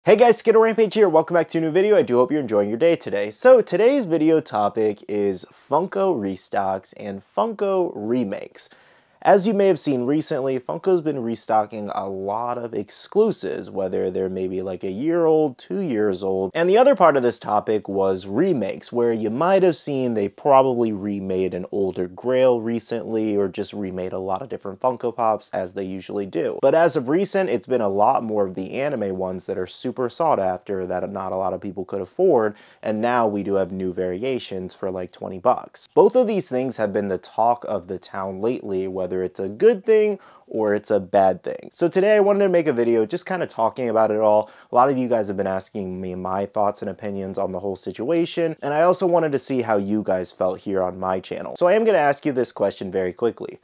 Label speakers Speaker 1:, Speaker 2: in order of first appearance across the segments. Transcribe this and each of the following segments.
Speaker 1: Hey guys, Skittle Rampage here. Welcome back to a new video. I do hope you're enjoying your day today. So today's video topic is Funko restocks and Funko remakes. As you may have seen recently, Funko's been restocking a lot of exclusives, whether they're maybe like a year old, 2 years old. And the other part of this topic was remakes, where you might have seen they probably remade an older Grail recently, or just remade a lot of different Funko Pops as they usually do. But as of recent, it's been a lot more of the anime ones that are super sought after that not a lot of people could afford, and now we do have new variations for like 20 bucks. Both of these things have been the talk of the town lately, whether it's a good thing or it's a bad thing. So today I wanted to make a video just kind of talking about it all. A lot of you guys have been asking me my thoughts and opinions on the whole situation, and I also wanted to see how you guys felt here on my channel. So I am going to ask you this question very quickly.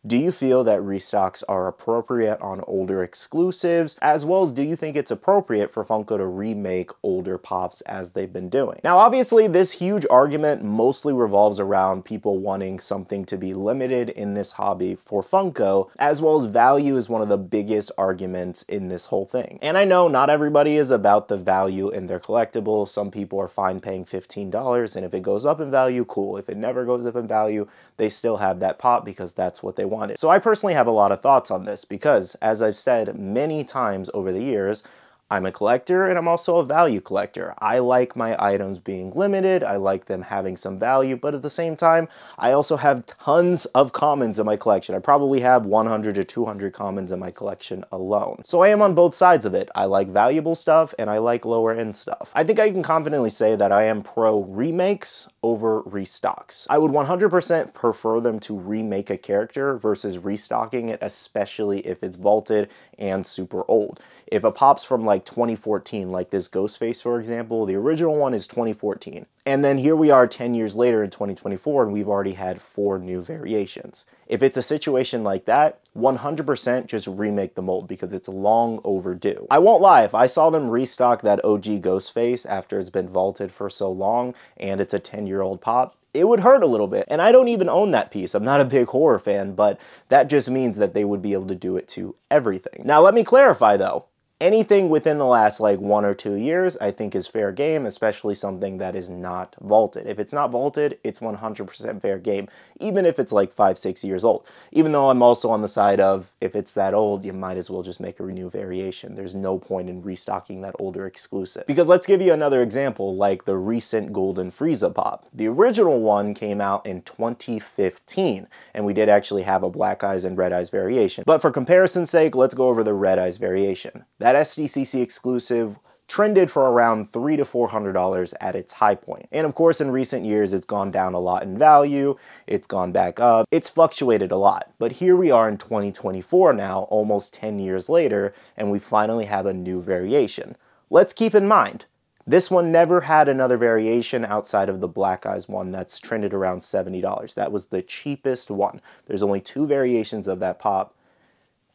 Speaker 1: Do you feel that restocks are appropriate on older exclusives, as well as do you think it's appropriate for Funko to remake older Pops as they've been doing? Now, obviously, this huge argument mostly revolves around people wanting something to be limited in this hobby for Funko, as well as value is one of the biggest arguments in this whole thing. And I know not everybody is about the value in their collectibles. Some people are fine paying $15, and if it goes up in value, cool. If it never goes up in value, they still have that Pop because that's what they want. So I personally have a lot of thoughts on this because, as I've said many times over the years, I'm a collector and I'm also a value collector. I like my items being limited, I like them having some value, but at the same time, I also have tons of commons in my collection. I probably have 100 to 200 commons in my collection alone. So I am on both sides of it. I like valuable stuff and I like lower end stuff. I think I can confidently say that I am pro remakes over restocks. I would 100% prefer them to remake a character versus restocking it, especially if it's vaulted and super old. If a Pop's from like 2014, like this Ghostface, for example, the original one is 2014. And then here we are 10 years later in 2024, and we've already had 4 new variations. If it's a situation like that, 100% just remake the mold because it's long overdue. I won't lie, if I saw them restock that OG Ghostface after it's been vaulted for so long and it's a 10-year-old Pop, it would hurt a little bit. And I don't even own that piece. I'm not a big horror fan, but that just means that they would be able to do it to everything. Now, let me clarify though. Anything within the last like 1 or 2 years, I think is fair game, especially something that is not vaulted. If it's not vaulted, it's 100% fair game, even if it's like 5, 6 years old. Even though I'm also on the side of, if it's that old, you might as well just make a new variation. There's no point in restocking that older exclusive. Because let's give you another example, like the recent Golden Frieza Pop. The original one came out in 2015, and we did actually have a Black Eyes and Red Eyes variation. But for comparison's sake, let's go over the Red Eyes variation. That SDCC exclusive trended for around $300 to $400 at its high point. And of course, in recent years, it's gone down a lot in value, it's gone back up, it's fluctuated a lot. But here we are in 2024 now, almost 10 years later, and we finally have a new variation. Let's keep in mind, this one never had another variation outside of the Black Eyes one that's trended around $70. That was the cheapest one. There's only 2 variations of that Pop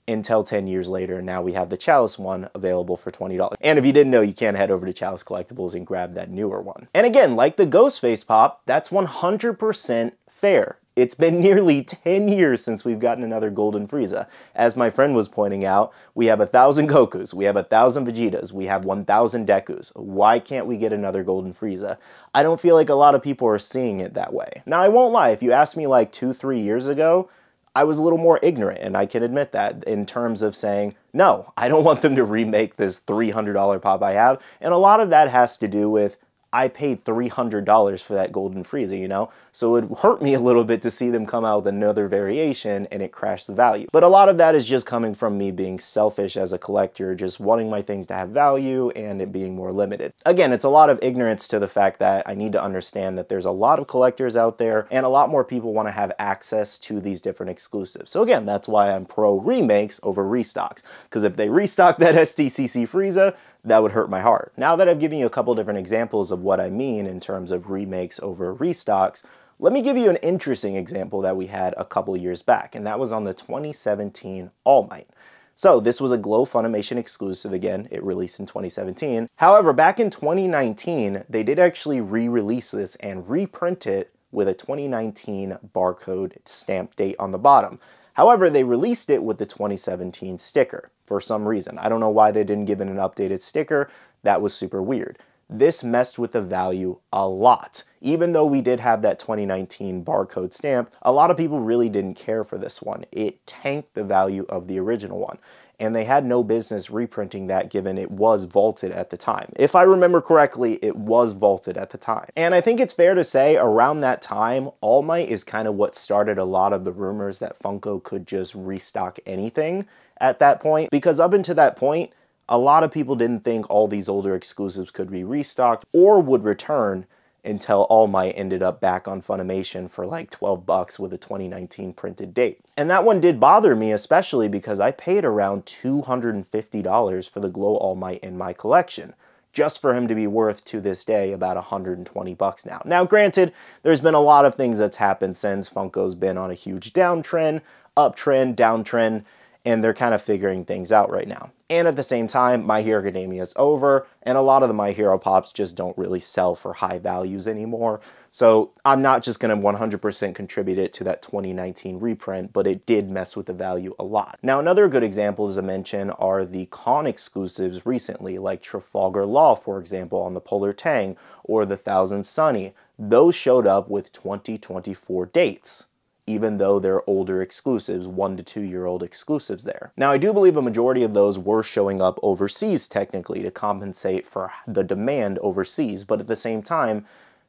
Speaker 1: until 10 years later. Now we have the Chalice one available for $20. And if you didn't know, you can head over to Chalice Collectibles and grab that newer one. And again, like the Ghostface Pop, that's 100% fair. It's been nearly 10 years since we've gotten another Golden Frieza. As my friend was pointing out, we have 1,000 Gokus, we have 1,000 Vegetas, we have 1,000 Dekus. Why can't we get another Golden Frieza? I don't feel like a lot of people are seeing it that way. Now, I won't lie, if you asked me like 2, 3 years ago, I was a little more ignorant, and I can admit that, in terms of saying, no, I don't want them to remake this $300 Pop I have. And a lot of that has to do with, I paid $300 for that Golden Frieza, you know? So it hurt me a little bit to see them come out with another variation and it crashed the value. But a lot of that is just coming from me being selfish as a collector, just wanting my things to have value and it being more limited. Again, it's a lot of ignorance to the fact that I need to understand that there's a lot of collectors out there and a lot more people want to have access to these different exclusives. So again, that's why I'm pro remakes over restocks. Because if they restock that SDCC Frieza, that would hurt my heart. Now that I've given you a couple different examples of what I mean in terms of remakes over restocks, let me give you an interesting example that we had a couple years back, and that was on the 2017 All Might. So this was a Glow Funimation exclusive again, it released in 2017. However, back in 2019, they did actually re-release this and reprint it with a 2019 barcode stamp date on the bottom. However, they released it with the 2017 sticker for some reason. I don't know why they didn't give it an updated sticker. That was super weird. This messed with the value a lot. Even though we did have that 2019 barcode stamp, a lot of people really didn't care for this one. It tanked the value of the original one. And they had no business reprinting that given it was vaulted at the time. If I remember correctly, it was vaulted at the time. And I think it's fair to say around that time, All Might is kind of what started a lot of the rumors that Funko could just restock anything at that point. Because up until that point, a lot of people didn't think all these older exclusives could be restocked or would return until All Might ended up back on Funimation for like 12 bucks with a 2019 printed date. And that one did bother me, especially because I paid around $250 for the Glow All Might in my collection, just for him to be worth, to this day, about 120 bucks now. Now, granted, there's been a lot of things that's happened since. Funko's been on a huge downtrend, uptrend, downtrend, and they're kind of figuring things out right now. And at the same time, My Hero Academia is over, and a lot of the My Hero Pops just don't really sell for high values anymore. So I'm not just going to 100% contribute it to that 2019 reprint, but it did mess with the value a lot. Now, another good example, as I mentioned, are the con exclusives recently, like Trafalgar Law, for example, on the Polar Tang, or the Thousand Sunny. Those showed up with 2024 dates, even though they're older exclusives, 1 to 2 year old exclusives there. Now, I do believe a majority of those were showing up overseas technically to compensate for the demand overseas, but at the same time,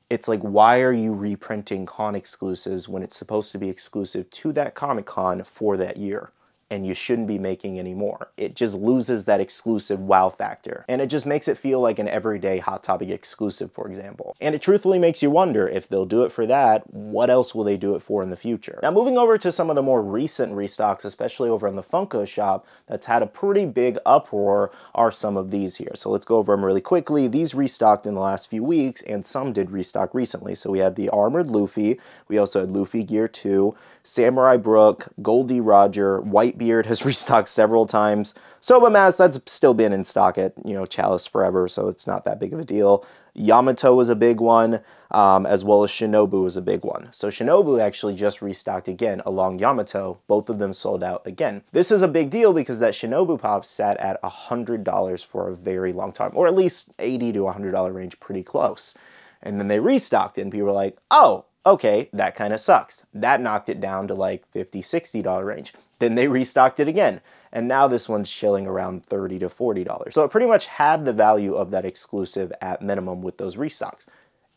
Speaker 1: it's like, why are you reprinting con exclusives when it's supposed to be exclusive to that Comic-Con for that year? And you shouldn't be making any more. It just loses that exclusive wow factor. And it just makes it feel like an everyday Hot Topic exclusive, for example. And it truthfully makes you wonder, if they'll do it for that, what else will they do it for in the future? Now, moving over to some of the more recent restocks, especially over in the Funko shop, that's had a pretty big uproar, are some of these here. So let's go over them really quickly. These restocked in the last few weeks, and some did restock recently. So we had the Armored Luffy, we also had Luffy Gear 2, Samurai Brook, Goldie Roger, Whitebeard has restocked several times. Soba Mask, that's still been in stock at, Chalice forever, so it's not that big of a deal. Yamato was a big one, as well as Shinobu was a big one. So Shinobu actually just restocked again along Yamato. Both of them sold out again. This is a big deal because that Shinobu Pop sat at $100 for a very long time, or at least $80 to $100 range, pretty close. And then they restocked it, and people were like, oh, okay, that kind of sucks. That knocked it down to like $50, $60 range. Then they restocked it again. And now this one's chilling around $30 to $40. So it pretty much had the value of that exclusive at minimum with those restocks.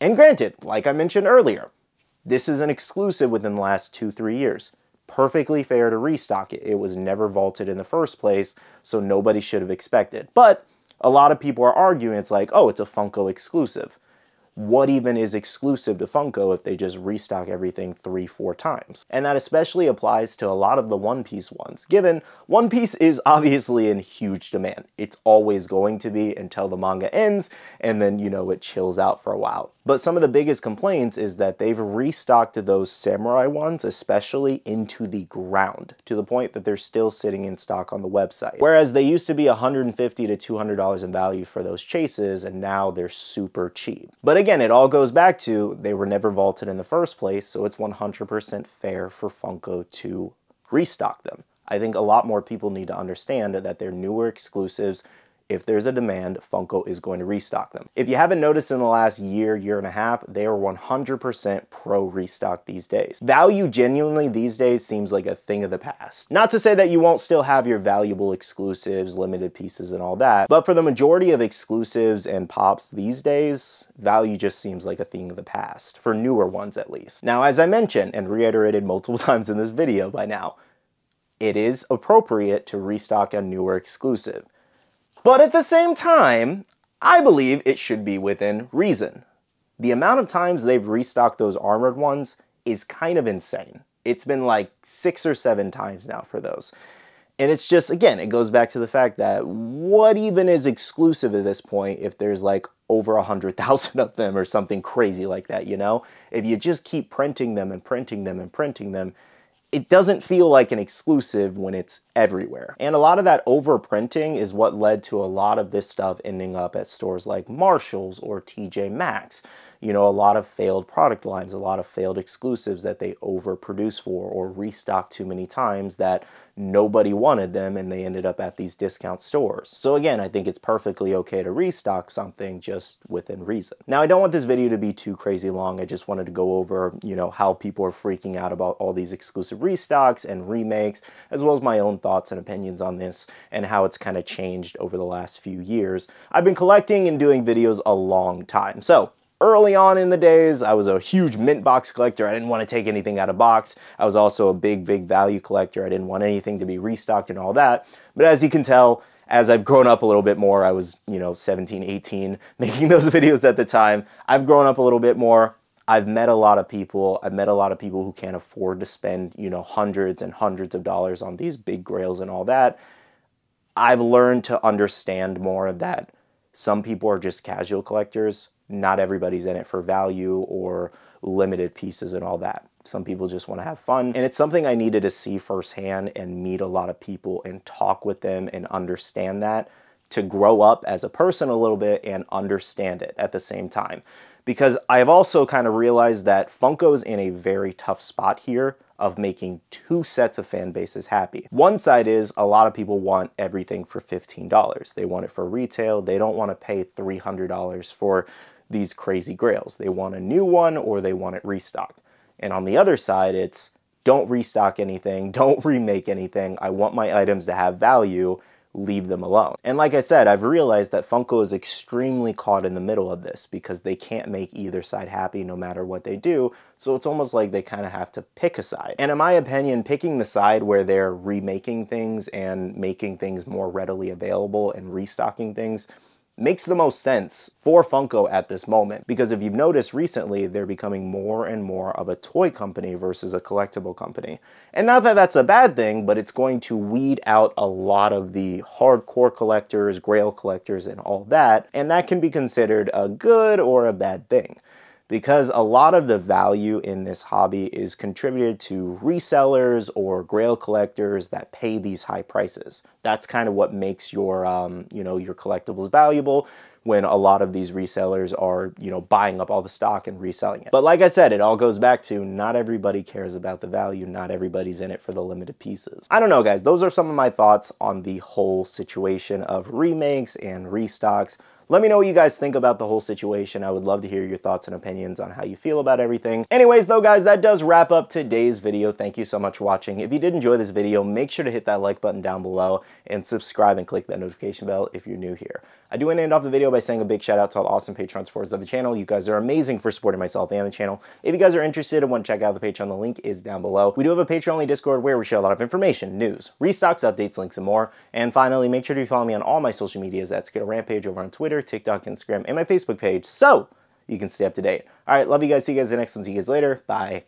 Speaker 1: And granted, like I mentioned earlier, this is an exclusive within the last 2-3 years. Perfectly fair to restock it. It was never vaulted in the first place, so nobody should have expected. But a lot of people are arguing it's like, oh, it's a Funko exclusive. What even is exclusive to Funko if they just restock everything 3-4 times? And that especially applies to a lot of the One Piece ones, given One Piece is obviously in huge demand. It's always going to be until the manga ends, and then, it chills out for a while. But some of the biggest complaints is that they've restocked those Samurai ones, especially into the ground, to the point that they're still sitting in stock on the website. Whereas they used to be $150 to $200 in value for those chases, and now they're super cheap. But again, it all goes back to they were never vaulted in the first place, so it's 100% fair for Funko to restock them. I think a lot more people need to understand that they're newer exclusives. If there's a demand, Funko is going to restock them. If you haven't noticed in the last year and a half, they are 100% pro restock these days. Value genuinely these days seems like a thing of the past. Not to say that you won't still have your valuable exclusives, limited pieces and all that, but for the majority of exclusives and pops these days, value just seems like a thing of the past, for newer ones at least. Now, as I mentioned and reiterated multiple times in this video by now, it is appropriate to restock a newer exclusive. But at the same time, I believe it should be within reason. The amount of times they've restocked those armored ones is kind of insane. It's been like 6 or 7 times now for those. And it's just, again, it goes back to the fact that what even is exclusive at this point if there's like over 100,000 of them or something crazy like that, If you just keep printing them and printing them and printing them, it doesn't feel like an exclusive when it's everywhere. And a lot of that overprinting is what led to a lot of this stuff ending up at stores like Marshall's or TJ Maxx. you know, a lot of failed product lines, a lot of failed exclusives that they overproduce for or restock too many times that nobody wanted them and they ended up at these discount stores. So again, I think it's perfectly okay to restock something just within reason. Now, I don't want this video to be too crazy long. I just wanted to go over, you know, how people are freaking out about all these exclusive restocks and remakes, as well as my own thoughts and opinions on this and how it's kind of changed over the last few years. I've been collecting and doing videos a long time. So early on in the days, I was a huge mint box collector. I didn't want to take anything out of box. I was also a big value collector. I didn't want anything to be restocked and all that. But as you can tell, as I've grown up a little bit more, I was, you know, 17, 18, making those videos at the time. I've grown up a little bit more. I've met a lot of people. I've met a lot of people who can't afford to spend, you know, hundreds and hundreds of dollars on these big grails and all that. I've learned to understand more that some people are just casual collectors. Not everybody's in it for value or limited pieces and all that. Some people just want to have fun. And it's something I needed to see firsthand and meet a lot of people and talk with them and understand that, to grow up as a person a little bit and understand it at the same time. Because I've also kind of realized that Funko's in a very tough spot here of making two sets of fan bases happy. One side is a lot of people want everything for $15. They want it for retail. They don't want to pay $300 for these crazy grails. They want a new one or they want it restocked. And on the other side, it's don't restock anything, don't remake anything. I want my items to have value, leave them alone. And like I said, I've realized that Funko is extremely caught in the middle of this because they can't make either side happy no matter what they do. So it's almost like they kind of have to pick a side. And in my opinion, picking the side where they're remaking things and making things more readily available and restocking things makes the most sense for Funko at this moment. Because if you've noticed recently, they're becoming more and more of a toy company versus a collectible company. And not that that's a bad thing, but it's going to weed out a lot of the hardcore collectors, grail collectors, and all that. And that can be considered a good or a bad thing, because a lot of the value in this hobby is contributed to resellers or grail collectors that pay these high prices. That's kind of what makes your, you know, your collectibles valuable, when a lot of these resellers are, you know, buying up all the stock and reselling it. But like I said, it all goes back to not everybody cares about the value. Not everybody's in it for the limited pieces. I don't know, guys. Those are some of my thoughts on the whole situation of remakes and restocks. Let me know what you guys think about the whole situation. I would love to hear your thoughts and opinions on how you feel about everything. Anyways, though, guys, that does wrap up today's video. Thank you so much for watching. If you did enjoy this video, make sure to hit that like button down below and subscribe and click that notification bell if you're new here. I do want to end off the video by saying a big shout out to all the awesome Patreon supporters of the channel. You guys are amazing for supporting myself and the channel. If you guys are interested and want to check out the Patreon, the link is down below. We do have a Patreon-only Discord where we share a lot of information, news, restocks, updates, links, and more. And finally, make sure to follow me on all my social medias at Skittle Rampage over on Twitter, TikTok, Instagram, and my Facebook page, so you can stay up to date. All right, love you guys. See you guys in the next one. See you guys later. Bye.